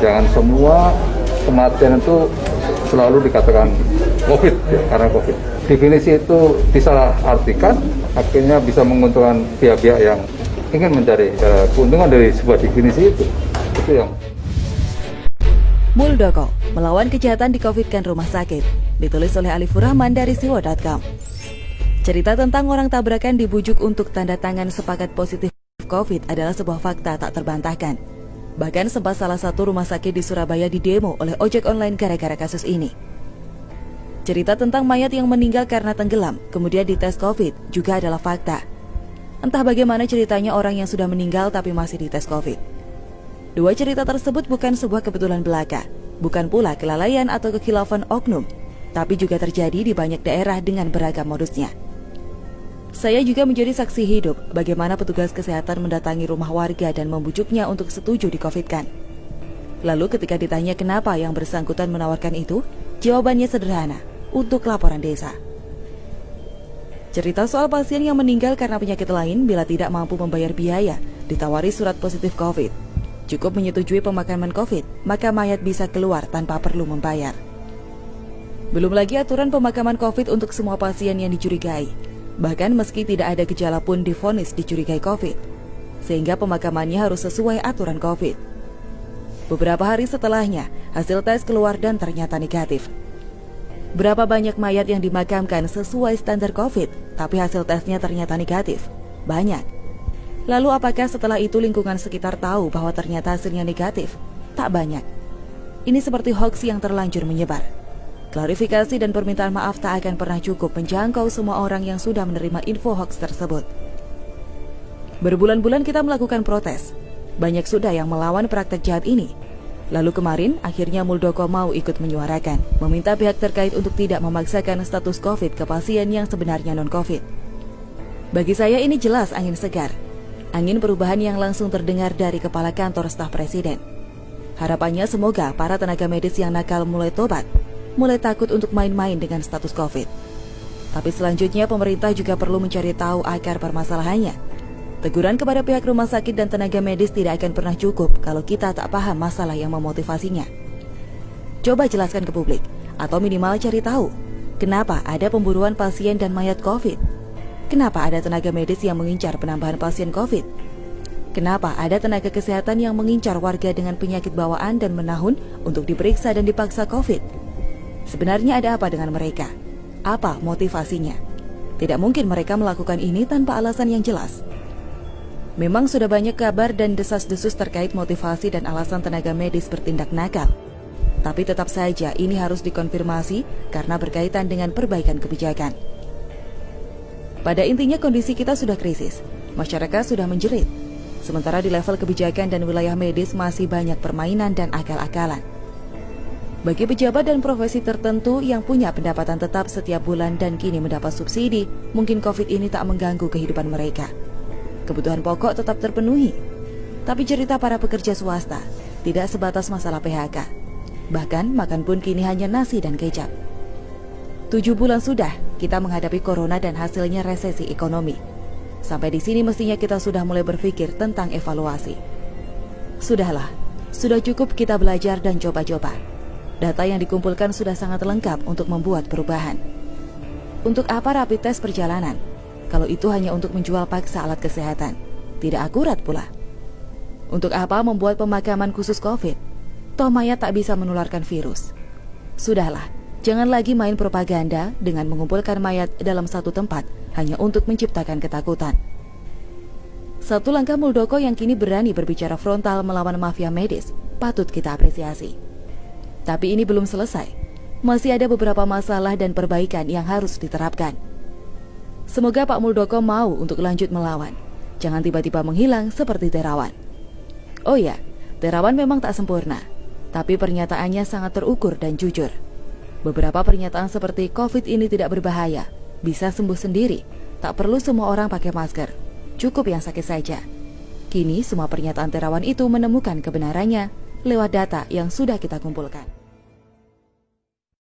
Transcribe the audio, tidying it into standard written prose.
Jangan semua kematian itu selalu dikatakan COVID, ya, karena COVID. Definisi itu disalahartikan, akhirnya bisa menguntungkan pihak-pihak yang ingin mencari keuntungan dari sebuah definisi itu. Itu yang. Muldoko melawan kejahatan di-Covid-kan rumah sakit, ditulis oleh Alifur Rahman dari siwo.com. Cerita tentang orang tabrakan dibujuk untuk tanda tangan sepakat positif COVID adalah sebuah fakta tak terbantahkan. Bahkan sempat salah satu rumah sakit di Surabaya didemo oleh ojek online gara-gara kasus ini. Cerita tentang mayat yang meninggal karena tenggelam, kemudian dites COVID juga adalah fakta. Entah bagaimana ceritanya orang yang sudah meninggal tapi masih dites COVID. Dua cerita tersebut bukan sebuah kebetulan belaka, bukan pula kelalaian atau kekhilafan oknum, tapi juga terjadi di banyak daerah dengan beragam modusnya. Saya juga menjadi saksi hidup bagaimana petugas kesehatan mendatangi rumah warga dan membujuknya untuk setuju di-Covid-kan. Lalu ketika ditanya kenapa yang bersangkutan menawarkan itu, jawabannya sederhana, untuk laporan desa. Cerita soal pasien yang meninggal karena penyakit lain bila tidak mampu membayar biaya, ditawari surat positif COVID. Cukup menyetujui pemakaman COVID, maka mayat bisa keluar tanpa perlu membayar. Belum lagi aturan pemakaman COVID untuk semua pasien yang dicurigai. Bahkan meski tidak ada gejala pun divonis dicurigai COVID, sehingga pemakamannya harus sesuai aturan COVID. Beberapa hari setelahnya, hasil tes keluar dan ternyata negatif. Berapa banyak mayat yang dimakamkan sesuai standar COVID, tapi hasil tesnya ternyata negatif? Banyak. Lalu apakah setelah itu lingkungan sekitar tahu bahwa ternyata hasilnya negatif? Tak banyak. Ini seperti hoax yang terlanjur menyebar. Klarifikasi dan permintaan maaf tak akan pernah cukup menjangkau semua orang yang sudah menerima info hoax tersebut. Berbulan-bulan kita melakukan protes. Banyak sudah yang melawan praktek jahat ini. Lalu kemarin, akhirnya Muldoko mau ikut menyuarakan, meminta pihak terkait untuk tidak memaksakan status COVID ke pasien yang sebenarnya non-COVID. Bagi saya ini jelas angin segar. Angin perubahan yang langsung terdengar dari kepala kantor staf presiden. Harapannya semoga para tenaga medis yang nakal mulai tobat, mulai takut untuk main-main dengan status COVID. Tapi selanjutnya pemerintah juga perlu mencari tahu akar permasalahannya. Teguran kepada pihak rumah sakit dan tenaga medis tidak akan pernah cukup kalau kita tak paham masalah yang memotivasinya. Coba jelaskan ke publik, atau minimal cari tahu, kenapa ada pemburuan pasien dan mayat COVID? Kenapa ada tenaga medis yang mengincar penambahan pasien COVID? Kenapa ada tenaga kesehatan yang mengincar warga dengan penyakit bawaan dan menahun untuk diperiksa dan dipaksa COVID? Sebenarnya ada apa dengan mereka? Apa motivasinya? Tidak mungkin mereka melakukan ini tanpa alasan yang jelas. Memang sudah banyak kabar dan desas-desus terkait motivasi dan alasan tenaga medis bertindak nakal. Tapi tetap saja ini harus dikonfirmasi karena berkaitan dengan perbaikan kebijakan. Pada intinya kondisi kita sudah krisis, masyarakat sudah menjerit. Sementara di level kebijakan dan wilayah medis masih banyak permainan dan akal-akalan. Bagi pejabat dan profesi tertentu yang punya pendapatan tetap setiap bulan dan kini mendapat subsidi, mungkin COVID ini tak mengganggu kehidupan mereka. Kebutuhan pokok tetap terpenuhi. Tapi cerita para pekerja swasta tidak sebatas masalah PHK. Bahkan makan pun kini hanya nasi dan kecap. 7 bulan sudah kita menghadapi corona dan hasilnya resesi ekonomi. Sampai di sini mestinya kita sudah mulai berpikir tentang evaluasi. Sudahlah, sudah cukup kita belajar dan coba-coba. Data yang dikumpulkan sudah sangat lengkap untuk membuat perubahan. Untuk apa rapid test perjalanan? Kalau itu hanya untuk menjual paksa alat kesehatan, tidak akurat pula. Untuk apa membuat pemakaman khusus COVID? Toh mayat tak bisa menularkan virus. Sudahlah. Jangan lagi main propaganda dengan mengumpulkan mayat dalam satu tempat hanya untuk menciptakan ketakutan. Satu langkah Muldoko yang kini berani berbicara frontal melawan mafia medis patut kita apresiasi. Tapi ini belum selesai. Masih ada beberapa masalah dan perbaikan yang harus diterapkan. Semoga Pak Muldoko mau untuk lanjut melawan. Jangan tiba-tiba menghilang seperti Terawan. Oh ya, Terawan memang tak sempurna, tapi pernyataannya sangat terukur dan jujur. Beberapa pernyataan seperti COVID ini tidak berbahaya, bisa sembuh sendiri, tak perlu semua orang pakai masker, cukup yang sakit saja. Kini semua pernyataan Terawan itu menemukan kebenarannya lewat data yang sudah kita kumpulkan.